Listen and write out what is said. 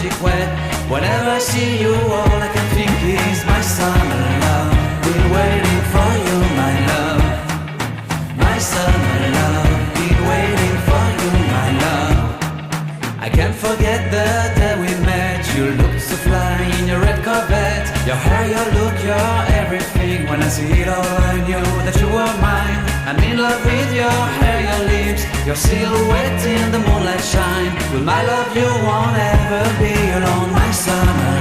magic wet. Whenever I see you, all I can think is my summer love. Been waiting for you, my love. My summer love. Been waiting for you, my love. I can't forget the day we met. You looked so fly in your red Corvette. Your hair, your look, your everything. When I see it all, I knew that you were mine. I'm in love with your hair, your lips, your silhouette in the moonlight shine. With my love you won't ever be alone, my summer